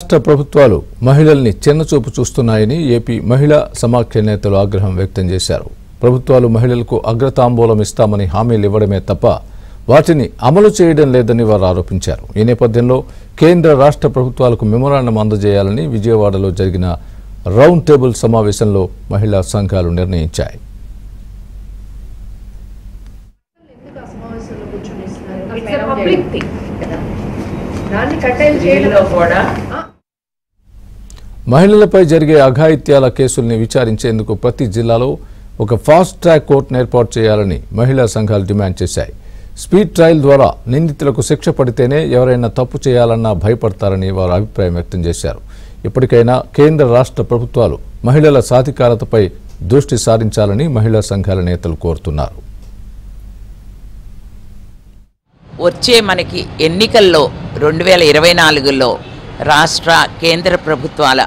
రాష్ట్ర ప్రభుత్వాలు మహిళల్ని చిన్నచూపు చూస్తున్నాయని ఏపీ మహిళా సమాఖ్య నేతలు ఆగ్రహం వ్యక్తం చేశారు. ప్రభుత్వాలు మహిళలకు అగ్రతాంబూలం ఇస్తామని హామీలు ఇవ్వడమే తప్ప వాటిని అమలు చేయడం లేదని వారు ఆరోపించారు. ఈ నేపథ్యంలో కేంద్ర రాష్ట్ర ప్రభుత్వాలకు మెమోరాండం అందజేయాలని విజయవాడలో జరిగిన రౌండ్ టేబుల్ సమావేశంలో మహిళా సంఘాలు నిర్ణయించాయి. మహిళలపై జరిగే అఘాయిత్యాల కేసుల్ని విచారించేందుకు ప్రతి జిల్లాలో ఒక ఫాస్ట్ ట్రాక్ కోర్టును ఏర్పాటు చేయాలని మహిళా సంఘాలు డిమాండ్ చేశాయి. స్పీడ్ ట్రయల్ ద్వారా నిందితులకు శిక్ష పడితేనే ఎవరైనా తప్పు చేయాలన్నా భయపడతారని వారు అభిప్రాయం వ్యక్తం చేశారు. ఇప్పటికైనా కేంద్ర రాష్ట్ర ప్రభుత్వాలు మహిళల సాధికారతపై దృష్టి సారించాలని మహిళా సంఘాల నేతలు కోరుతున్నారు. వచ్చే మనకి ఎన్నికల్లో 2024లో రాష్ట్ర కేంద్ర ప్రభుత్వాల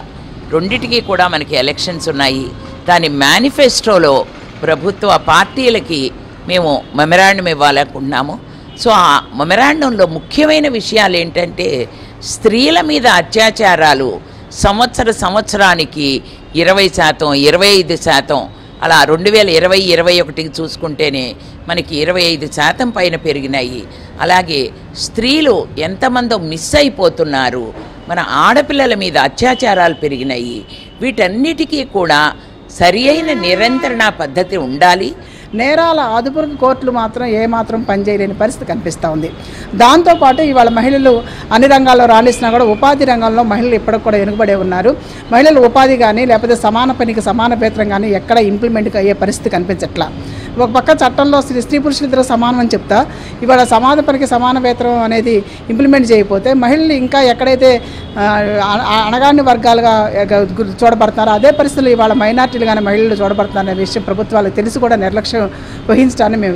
రెండిటికి కూడా మనకి ఎలక్షన్స్ ఉన్నాయి. దాని మేనిఫెస్టోలో ప్రభుత్వ పార్టీలకి మేము మెమరాండం ఇవ్వాలనుకుంటున్నాము. సో ఆ మెమరాండంలో ముఖ్యమైన విషయాలు ఏంటంటే స్త్రీల మీద అత్యాచారాలు సంవత్సరానికి 20%, 25%, అలా 2020-21 చూసుకుంటేనే మనకి 25% పైన పెరిగినాయి. అలాగే స్త్రీలు ఎంతమందో మిస్ అయిపోతున్నారు, మన ఆడపిల్లల మీద అత్యాచారాలు పెరిగినాయి. వీటన్నిటికీ కూడా సరి అయిన నిరంతరణ పద్ధతి ఉండాలి. నేరాల అదుపుకు కోర్టులు మాత్రం ఏమాత్రం పనిచేయలేని పరిస్థితి కనిపిస్తూ ఉంది. దాంతోపాటు ఇవాళ మహిళలు అన్ని రంగాల్లో రాణిస్తున్నా కూడా ఉపాధి రంగంలో మహిళలు ఇప్పటికి కూడా వెనుకబడే ఉన్నారు. మహిళలు ఉపాధి కానీ లేకపోతే సమాన పనికి సమాన వేతనం కానీ ఎక్కడ ఇంప్లిమెంట్ అయ్యే పరిస్థితి కనిపించట్లా. ఒక పక్క చట్టంలో స్త్రీ పురుషులిద్దరూ సమానం అని చెప్తా ఇవాళ సమాన పనికి సమాన వేతనం అనేది ఇంప్లిమెంట్ చేయకపోతే మహిళలు ఇంకా ఎక్కడైతే అణగాని వర్గాలుగా చూడబడతారో అదే పరిస్థితులు ఇవాళ మైనార్టీలు కానీ మహిళలు చూడబడతారనే విషయం ప్రభుత్వాలకు తెలిసి కూడా నిర్లక్ష్యం వహించడాన్ని మేము